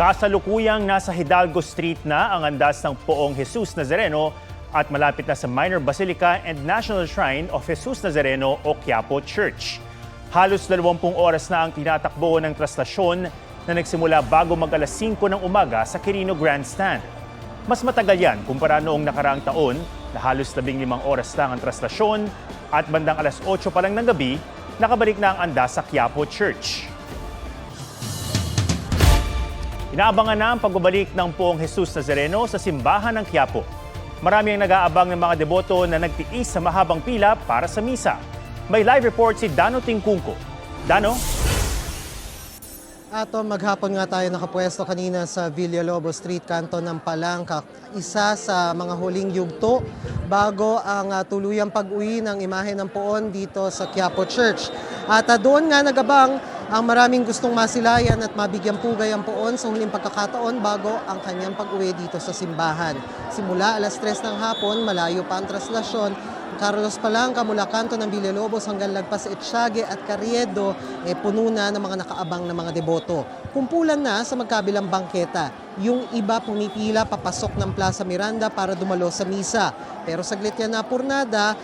Kasalukuyang nasa Hidalgo Street na ang andas ng Poong Jesus Nazareno at malapit na sa Minor Basilica and National Shrine of Jesus Nazareno o Quiapo Church. Halos 20 oras na ang tinatakbo ng traslasyon na nagsimula bago mag-alas 5 ng umaga sa Quirino Grandstand. Mas matagal yan kumpara noong nakaraang taon na halos 15 oras lang ang traslasyon at bandang alas 8 pa lang ng gabi, nakabalik na ang andas sa Quiapo Church. Inaabangan na ang pagbabalik ng Poong Jesus Nazareno sa simbahan ng Quiapo. Marami ang nag-aabang ng mga deboto na nagtiis sa mahabang pila para sa misa. May live report si Dano Tingkungko. Dano? Ato, maghapon nga tayo nakapwesto kanina sa Villalobos Street, kanto ng Palangka. Isa sa mga huling yugto bago ang tuluyang pag-uwi ng imahe ng Poon dito sa Quiapo Church. At doon nga nagabang ang maraming gustong masilayan at mabigyang pugay ang Poon sa huling pagkakataon bago ang kanyang pag-uwi dito sa simbahan. Simula alas 3 ng hapon, malayo pa ang traslasyon. Carlos Palangka mula kanto ng Villalobos hanggang lagpas sa Etxague at Carriedo, puno na ng mga nakaabang na mga deboto. Kumpulan na sa magkabilang bangketa. Yung iba pumipila papasok ng Plaza Miranda para dumalo sa misa. Pero saglit yan napurnada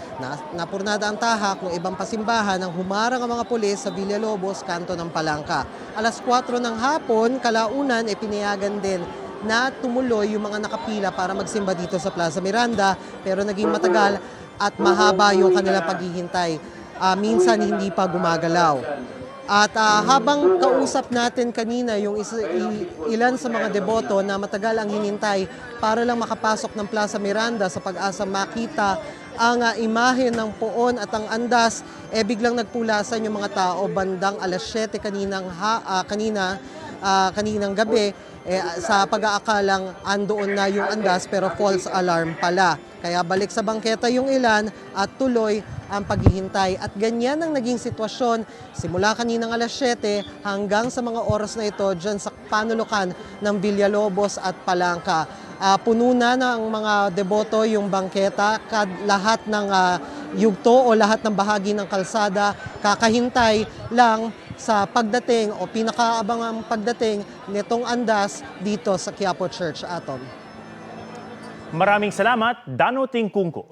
ang tahak ng ibang pasimbahan nang humarang ang mga pulis sa Villalobos, kanto ng Palangka. Alas 4 ng hapon, kalaunan, pinayagan din na tumuloy yung mga nakapila para magsimba dito sa Plaza Miranda, pero naging matagal at mahaba yung kanilang paghihintay. Minsan hindi pa gumagalaw. At habang kausap natin kanina yung ilan sa mga deboto na matagal ang hinintay para lang makapasok ng Plaza Miranda sa pag-asa makita ang imahe ng Poon at ang andas, biglang nagpulasan yung mga tao bandang alas 7 kaninang gabi sa pag-aakalang andoon na yung andas pero false alarm pala. Kaya balik sa bangketa yung ilan at tuloy ang paghihintay. At ganyan ang naging sitwasyon simula kaninang alas 7 hanggang sa mga oras na ito dyan sa panulukan ng Villalobos at Palangka. Puno na ng mga deboto yung bangketa, lahat ng yugto o lahat ng bahagi ng kalsada, kakahintay lang sa pagdating o pinakaabangang pagdating nitong andas dito sa Quiapo Church. Atom. Maraming salamat, Dano Tingkungko.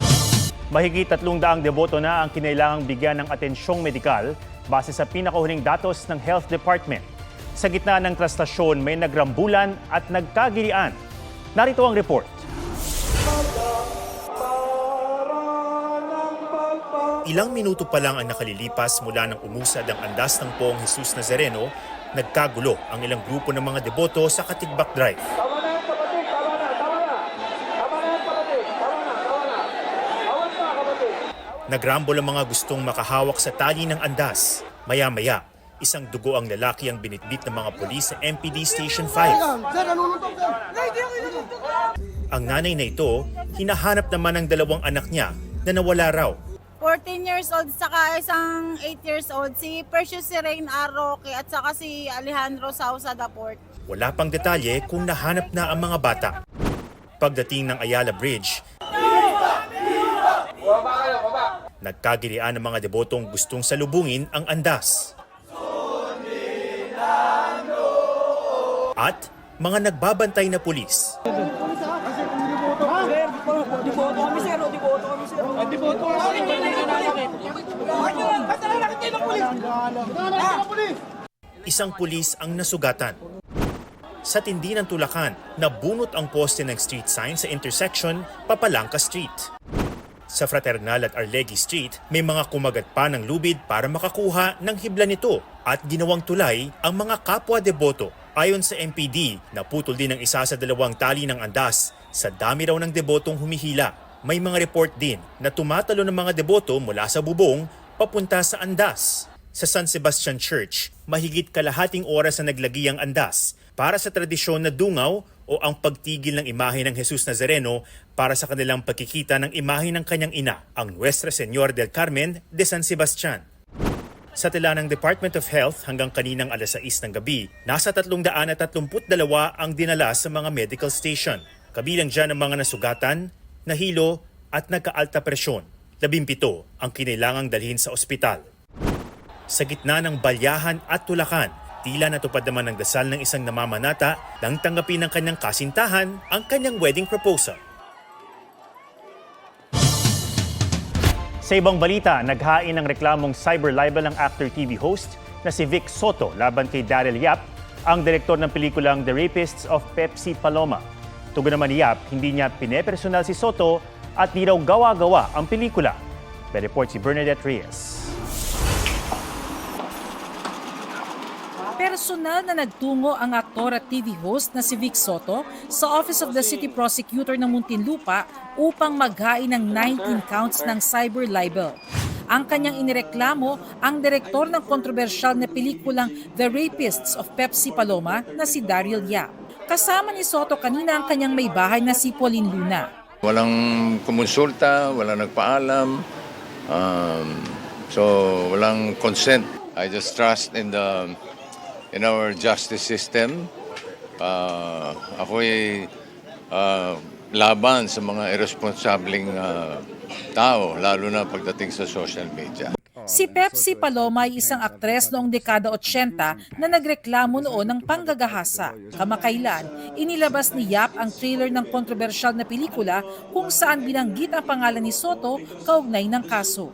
Mahigit 300 deboto na ang kinailangang bigyan ng atensyong medikal base sa pinakahuling datos ng Health Department. Sa gitna ng trastasyon, may nagrambulan at nagkagilian. Narito ang report. Ilang minuto pa lang ang nakalilipas mula nang umusad ang andas ng Poong Jesus Nazareno, nagkagulo ang ilang grupo ng mga deboto sa Katigbak Drive. Nagrambol ang mga gustong makahawak sa tali ng andas. Maya-maya, isang dugo ang lalaki ang binitbit ng mga pulis sa MPD Station 5. Ang nanay na ito, hinahanap naman ang dalawang anak niya na nawala raw. 14 years old saka isang 8 years old, si Precious Rain Arroque at saka si Alejandro Sausa Daport. Wala pang detalye kung nahanap na ang mga bata. Pagdating ng Ayala Bridge, nagkagilian ng mga debotong gustong salubungin ang andas. At mga nagbabantay na pulis. Isang pulis ang nasugatan. Sa tindi ng tulakan, nabunot ang poste ng street sign sa intersection Papalangka Street. Sa Fraternal at Arlegui Street, may mga kumagat pa ng lubid para makakuha ng hibla nito at ginawang tulay ang mga kapwa deboto. Ayon sa MPD, naputol din ang isa sa dalawang tali ng andas. Sa dami raw ng debotong humihila, may mga report din na tumatalo ng mga deboto mula sa bubong papunta sa andas. Sa San Sebastian Church, mahigit kalahating oras na naglagi ang andas para sa tradisyon na dungaw o ang pagtigil ng imahe ng Jesus Nazareno para sa kanilang pagkikita ng imahe ng kanyang ina, ang Nuestra Señora del Carmen de San Sebastian. Sa tila ng Department of Health hanggang kaninang alas 6 ng gabi, nasa 332 ang dinala sa mga medical station. Kabilang dyan ang mga nasugatan, nahilo at nagka-alta presyon. 17 ang kinailangang dalhin sa ospital. Sa gitna ng balyahan at tulakan, Tila natupad naman ng dasal ng isang namamanata nang tanggapin ng kanyang kasintahan ang kanyang wedding proposal. Sa ibang balita, naghain ng reklamong cyber libel ang actor TV host na si Vic Soto laban kay Daryl Yap, ang direktor ng pelikulang The Rapists of Pepsi Paloma. Tugon naman ni Yap, hindi niya pinepersonal si Soto at di raw gawa-gawa ang pelikula. May report si Bernadette Reyes. Personal na nagtungo ang aktor at TV host na si Vic Soto sa Office of the City Prosecutor ng Muntinlupa upang maghain ng 19 counts ng cyber libel. Ang kanyang inireklamo ang direktor ng kontrobersyal na pelikulang The Rapists of Pepsi Paloma na si Daryl Yap. Kasama ni Soto kanina ang kanyang may bahay na si Pauline Luna. Walang kumonsulta, walang nagpaalam, so walang consent. I just trust in our justice system. Ako'y laban sa mga irresponsableng tao, lalo na pagdating sa social media. Si Pepsi Paloma ay isang aktres noong dekada 80 na nagreklamo noon ng panggagahasa. Kamakailan, inilabas ni Yap ang trailer ng kontrobersyal na pelikula kung saan binanggit ang pangalan ni Soto kaugnay ng kaso.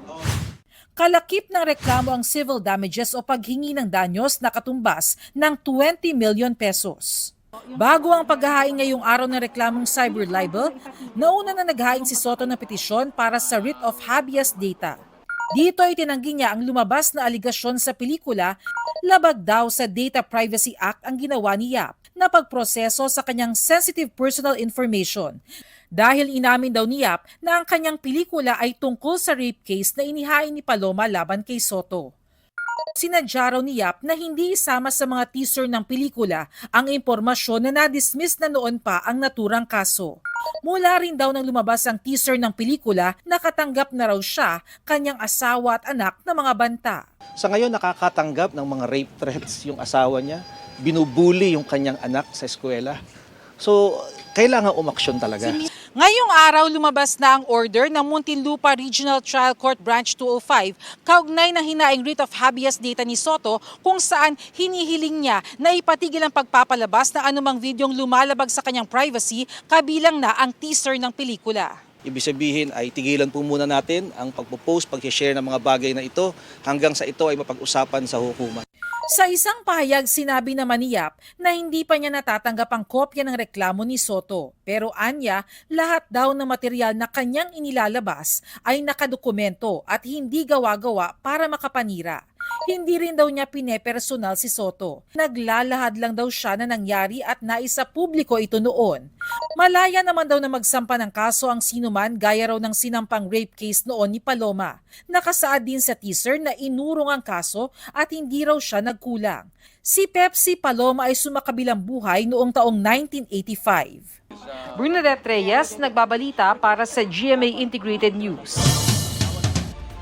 Kalakip ng reklamo ang civil damages o paghingi ng danyos na katumbas ng 20 million pesos. Bago ang paghahain ngayong araw ng reklamong cyber libel, nauna na naghain si Soto ng petisyon para sa writ of habeas data. Dito ay tinanggi niya ang lumabas na aligasyon sa pelikula, labag daw sa Data Privacy Act ang ginawa ni Yap na pagproseso sa kanyang sensitive personal information. Dahil inamin daw ni Yap na ang kanyang pelikula ay tungkol sa rape case na inihain ni Paloma laban kay Soto. Sinadya raw ni Yap na hindi isama sa mga teaser ng pelikula ang impormasyon na na-dismiss na noon pa ang naturang kaso. Mula rin daw nang lumabas ang teaser ng pelikula, nakatanggap na raw siya, kanyang asawa at anak na mga banta. Sa ngayon nakakatanggap ng mga rape threats yung asawa niya, binubuli yung kanyang anak sa eskwela. So, kailangan umaksyon talaga. Ngayong araw lumabas na ang order ng Muntinlupa Regional Trial Court Branch 205 kaugnay ng hinaing writ of habeas data ni Soto kung saan hinihiling niya na ipatigil ang pagpapalabas ng anumang videong lumalabag sa kanyang privacy kabilang na ang teaser ng pelikula. Ibig sabihin ay tigilan po muna natin ang pagpo-post, pag-share ng mga bagay na ito hanggang sa ito ay mapag-usapan sa hukuman. Sa isang pahayag, sinabi naman ni Yap na hindi pa niya natatanggap ang kopya ng reklamo ni Soto. Pero anya, lahat daw ng material na kanyang inilalabas ay nakadokumento at hindi gawa-gawa para makapanira. Hindi rin daw niya pinepersonal si Soto. Naglalahad lang daw siya na nangyari at naisa publiko ito noon. Malaya naman daw na magsampa ng kaso ang sinuman gaya raw ng sinampang rape case noon ni Paloma. Nakasaad din sa teaser na inurong ang kaso at hindi raw siya nagkulang. Si Pepsi Paloma ay sumakabilang buhay noong taong 1985. Bernadette Reyes, nagbabalita para sa GMA Integrated News.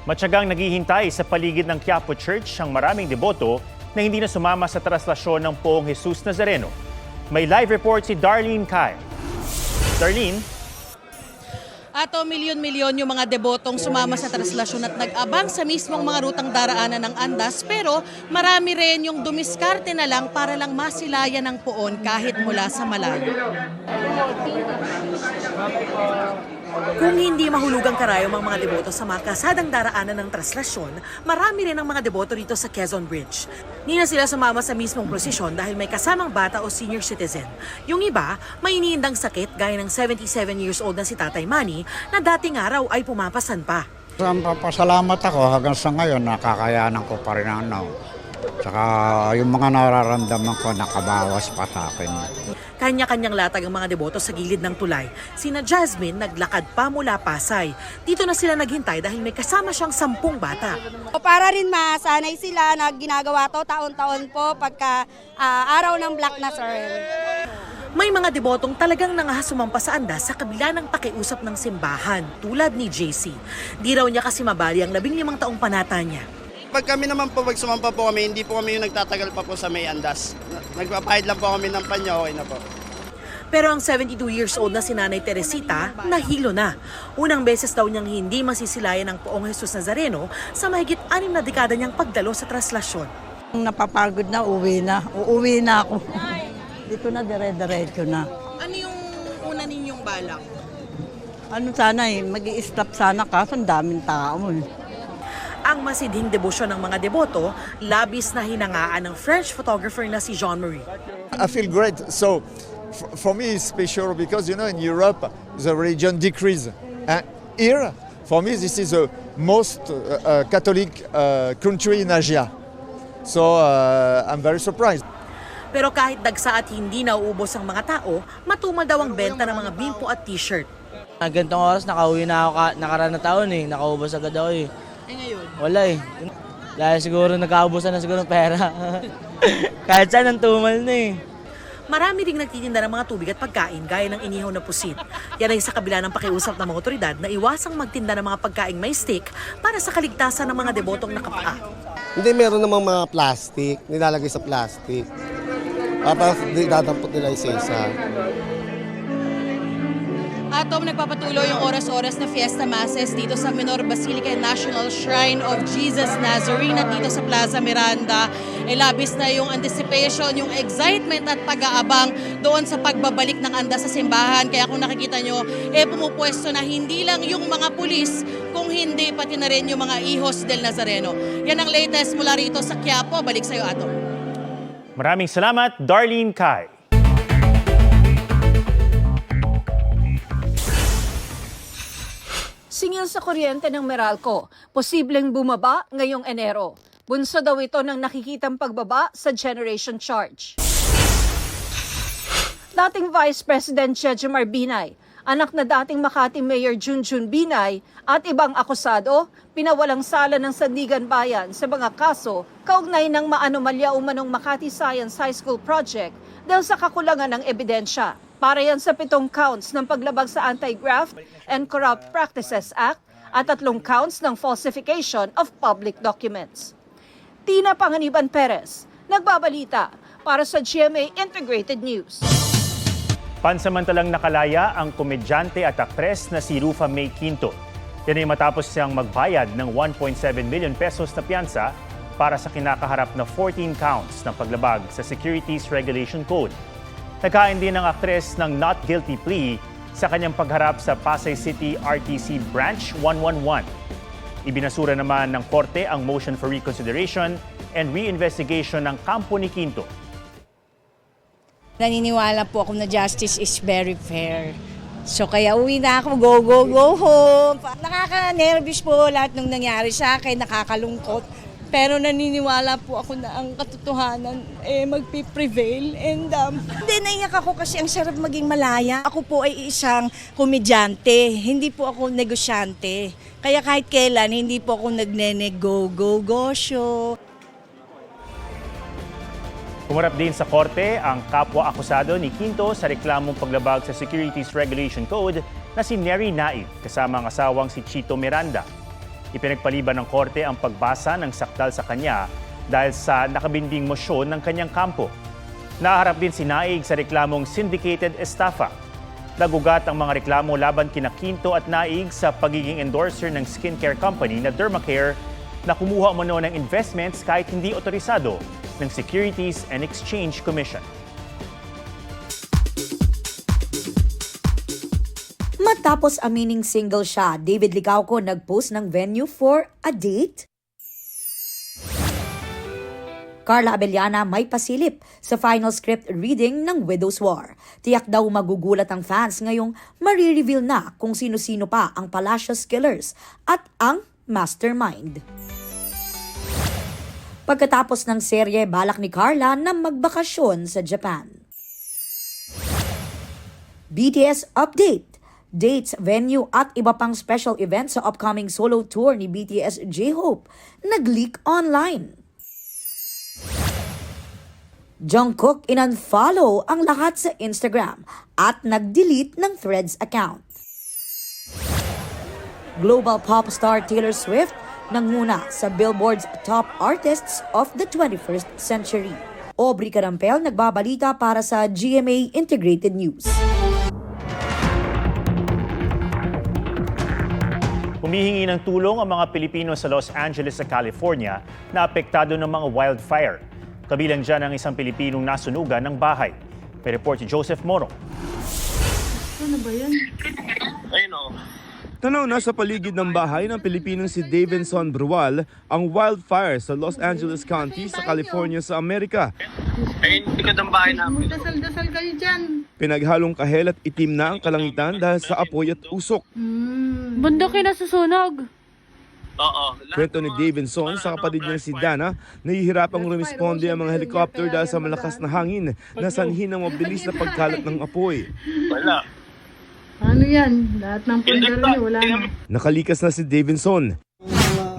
Matyagang naghihintay sa paligid ng Quiapo Church ang maraming deboto na hindi na sumama sa traslasyon ng Poong Jesus Nazareno. May live report si Darlene Kai. Darlene? Ato milyon-milyon yung mga debotong sumama sa traslasyon at nag-abang sa mismong mga rutang daraanan ng Andas, pero marami rin yung dumiskarte na lang para lang masilayan ng poon kahit mula sa malayo. Kung hindi mahulugang karayom ang mga deboto sa mga kasadang daraanan ng traslasyon, marami rin ang mga deboto rito sa Quezon Bridge. Hindi na sila sumama sa mismong prosesyon dahil may kasamang bata o senior citizen. Yung iba, may iniindang sakit gaya ng 77 years old na si Tatay Manny na dating araw ay pumapasan pa. Pasalamat ako hanggang sa ngayon, nakakayanan ko pa rin Tsaka yung mga nararamdaman ko nakabawas pa sa akin. Kanya-kanyang latag ang mga deboto sa gilid ng tulay. Sina Jasmine naglakad pa mula Pasay. Dito na sila naghintay dahil may kasama siyang 10 bata. Para rin masanay sila na ginagawa to taon-taon po pagka araw ng Black Nazarene. May mga debotong talagang nangahasumampa sa Andas sa kabila ng pakiusap ng simbahan, tulad ni JC. Di raw niya kasi mabali ang 15 taong panata niya. Pag kami naman po, pag sumampa po kami, hindi po kami yung nagtatagal pa po sa may Andas. Nagpapahid lang po kami ng panya, okay na po. Pero ang 72 years old na si Nanay Teresita, nahilo na. Unang beses daw niyang hindi masisilayan ng Poong Jesus Nazareno sa mahigit 6 na dekada niyang pagdalo sa traslasyon. Napapagod na, uuwi na. Uuwi na ako. Dito na, dire-diretso na. Ano yung una ninyong balak? Ano sana mag-i-stop sana kaso ang daming tao eh. Ang masidhing debosyon ng mga deboto, labis na hinangaan ng French photographer na si Jean-Marie. I feel great. So, for me, it's special because, you know, in Europe, the religion decrease. Here, for me, this is the most Catholic country in Asia. So, I'm very surprised. Pero kahit dagsa at hindi nauubos ang mga tao, matumal daw ang benta ng mga bimpo at t-shirt. Gantong oras, nakauwi na ako nakaraan na taon eh. Nakaubos agad ako eh. Eh ngayon? Wala eh. Dahil siguro nagkaubusan na siguro ng pera. Kahit saan ang tumal na eh. Marami ring nagtitinda ng mga tubig at pagkain gaya ng inihaw na pusit. Yan ay sa kabila ng pakiusap ng mga otoridad na iwasang magtinda ng mga pagkaing may stick para sa kaligtasan ng mga debotong nakapaa. Hindi, meron namang mga plastic, nilalagay sa plastic. Tapos dadampot nila isa-isa. Atom, nagpapatuloy yung oras-oras na Fiesta Masses dito sa Minor Basilica and National Shrine of Jesus Nazarene at dito sa Plaza Miranda. Labis na yung anticipation, yung excitement at pag-aabang doon sa pagbabalik ng andas sa simbahan. Kaya kung nakikita nyo, pumupwesto na hindi lang yung mga pulis, kung hindi pati na rin yung mga Hijos del Nazareno. Yan ang latest mula rito sa Quiapo. Balik sa'yo, Atom. Maraming salamat, Darlene Kai. Singil sa kuryente ng Meralco, posibleng bumaba ngayong Enero. Bunso daw ito ng nakikitang pagbaba sa generation charge. Dating Vice President Jejomar Binay, anak na dating Makati Mayor Junjun Binay at ibang akusado, pinawalang sala ng Sandigan Bayan sa mga kaso kaugnay ng maanomalya umanong Makati Science High School Project dahil sa kakulangan ng ebidensya. Para yan sa 7 counts ng paglabag sa Anti-Graft and Corrupt Practices Act at 3 counts ng falsification of public documents. Tina Panganiban Perez, nagbabalita para sa GMA Integrated News. Pansamantalang nakalaya ang komedyante at aktres na si Rufa May Quinto. Yan ay matapos siyang magbayad ng 1.7 million pesos na piyansa para sa kinakaharap na 14 counts ng paglabag sa Securities Regulation Code. Nagkain din ang aktres ng not guilty plea sa kanyang pagharap sa Pasay City RTC Branch 111. Ibinasura naman ng korte ang motion for reconsideration and reinvestigation ng kampo ni Quinto. Naniniwala po ako na justice is very fair. So kaya uwi na ako, go, go, go home. Nakaka-nervous po lahat ng nangyari sa akin, nakakalungkot. Pero naniniwala po ako na ang katotohanan magpiprevail and hindi, naiyak ako kasi ang sarap maging malaya. Ako po ay isang komedyante, hindi po ako negosyante. Kaya kahit kailan, hindi po ako nagne-go-go-go-show. Humarap din sa korte ang kapwa-akusado ni Quinto sa reklamong paglabag sa Securities Regulation Code na si Neri Naib kasama ang asawang si Chito Miranda. Ipinagpaliban ng korte ang pagbasa ng sakdal sa kanya dahil sa nakabinding mosyon ng kanyang kampo. Naharap din si Naig sa reklamong syndicated estafa. Nagugat ang mga reklamo laban kina Quinto at Naig sa pagiging endorser ng skincare company na Dermacare na kumuha umano ng investments kahit hindi otorisado ng Securities and Exchange Commission. Matapos amining single siya, David Licauco nag-post ng venue for a date. Carla Abellana may pasilip sa final script reading ng Widow's War. Tiyak daw magugulat ang fans ngayong marireveal na kung sino-sino pa ang Palacios Killers at ang mastermind. Pagkatapos ng serye, balak ni Carla na magbakasyon sa Japan. BTS update. Dates, venue at iba pang special events sa upcoming solo tour ni BTS J-Hope nag-leak online. Jungkook in-unfollow ang lahat sa Instagram at nag-delete ng Threads account. Global pop star Taylor Swift nanguna sa Billboard's Top Artists of the 21st Century. Aubrey Carampel nagbabalita para sa GMA Integrated News. Humihingi ng tulong ang mga Pilipino sa Los Angeles sa California na apektado ng mga wildfire. Kabilang dyan ang isang Pilipinong nasunugan ng bahay. May report si Joseph Morong. Ano ba yan? Ayun o. Tanaw na sa paligid ng bahay ng Pilipinong si Davinson Brual ang wildfire sa Los Angeles County sa California sa Amerika. Ayun, likod ng bahay namin. Dasal-dasal kayo dyan. Pinaghalong kahel at itim na ang kalangitan dahil sa apoy at usok. Bundok yung nasusunog. Oo. Kwento ni Davinson sa kapatid niya si Dana, nahihirapang rumisponde ang mga helicopter dahil sa malakas na hangin na sanhi ng mabilis na pagkalat ng apoy. Wala. Ano yan? Lahat ng pundar niyo, wala na. Nakalikas na si Davinson.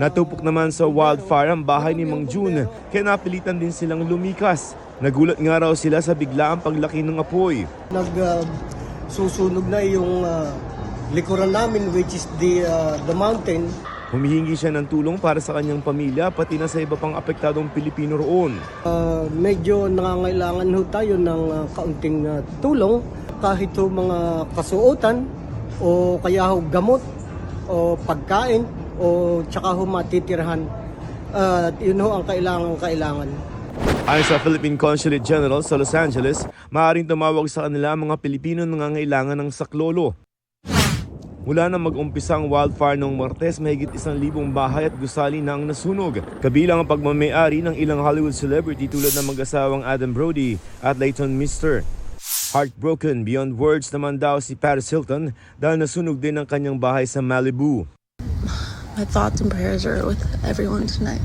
Natupok naman sa wildfire ang bahay ni Mang June, kaya napilitan din silang lumikas. Nagulat nga raw sila sa biglaang paglaki ng apoy. Susunog na yung likuran namin, which is the mountain. Humihingi siya ng tulong para sa kanyang pamilya pati na sa iba pang apektadong Pilipino roon. Medyo nangangailangan ho tayo ng kaunting tulong, kahit ho mga kasuotan o kaya ho gamot o pagkain o tsaka ho matitirahan. Yun ho ang kailangan. Ayon sa Philippine Consulate General sa Los Angeles, maaaring tumawag sa kanila ang mga Pilipino na nangangailangan ng saklolo. Mula nang mag-umpisa ang wildfire noong Martes, mahigit 1,000 bahay at gusali na ang nasunog. Kabilang ang pagmamayari ng ilang Hollywood celebrity tulad ng mag-asawang Adam Brody at Leighton Mister. Heartbroken beyond words naman daw si Paris Hilton dahil nasunog din ang kanyang bahay sa Malibu. My thoughts and prayers are with everyone tonight.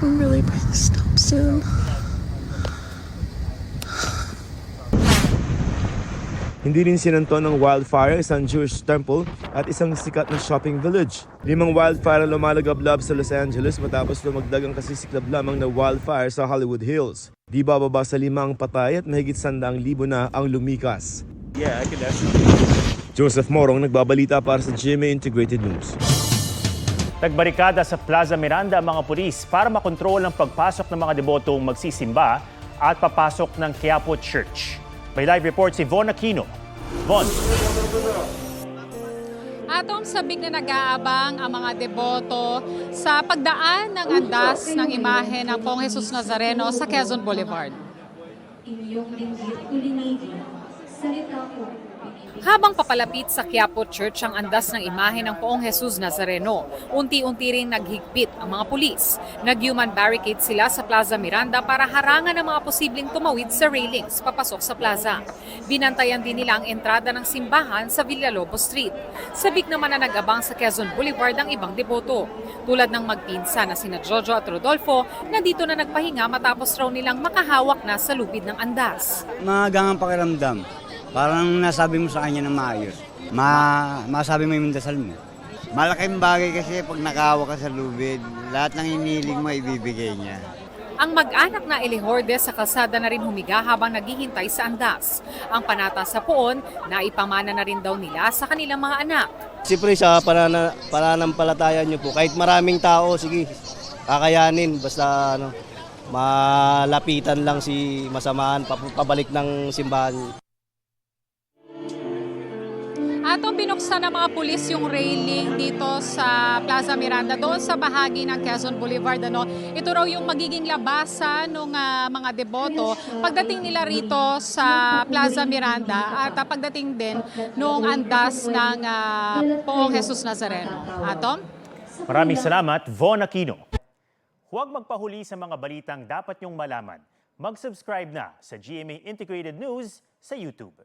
I'm really praying to stop soon. Hindi rin sinanton ng wildfire isang Jewish temple at isang sikat na shopping village. 5 wildfire ang lumalagablab sa Los Angeles matapos lumagdag ang kasisiklab lamang na wildfire sa Hollywood Hills. Di bababa sa 5 ang patay at mahigit 100,000 na ang lumikas. Joseph Morong nagbabalita para sa GMA Integrated News. Nagbarikada sa Plaza Miranda ang mga pulis para makontrol ang pagpasok ng mga debotong magsisimba at papasok ng Quiapo Church. May live report si Von Aquino. Von. Atong sabik na nag-aabang ang mga deboto sa pagdaan ng andas ng imahe ng Poong Jesus Nazareno sa Quezon Boulevard. Habang papalapit sa Quiapo Church ang andas ng imahe ng Poong Jesus Nazareno, unti-unti ring naghigpit ang mga pulis. Nag-human barricade sila sa Plaza Miranda para harangan ang mga posibleng tumawid sa railings papasok sa plaza. Binantayan din nila ang entrada ng simbahan sa Villalobos Street. Sabik naman na nag-abang sa Quezon Boulevard ang ibang deboto. Tulad ng magpinsa na sina Jojo at Rodolfo na dito na nagpahinga matapos raw nilang makahawak na sa lubid ng andas. Magangang pakiramdam. Parang nasabi mo sa kanya na maayos. Masabi mo yung dasal mo. Malaking bagay kasi pag nakahawa ka sa lubid, lahat ng iniling mo ibibigay niya. Ang mag-anak na Elihorde sa kalsada na rin humiga habang naghihintay sa andas. Ang panata sa poon, naipamana na rin daw nila sa kanilang mga anak. Siyempre sa pananampalataya niyo po, kahit maraming tao, sige, kakayanin. Basta malapitan lang si masamaan, pabalik ng simbahan. Atong binuksan ng mga pulis yung railing dito sa Plaza Miranda, doon sa bahagi ng Quezon Boulevard. Ito raw yung magiging labasan ng mga deboto pagdating nila rito sa Plaza Miranda at pagdating din noong andas ng Poong Jesus Nazareno. Atom? Maraming salamat, Von Aquino. Huwag magpahuli sa mga balitang dapat niyong malaman. Mag-subscribe na sa GMA Integrated News sa YouTube.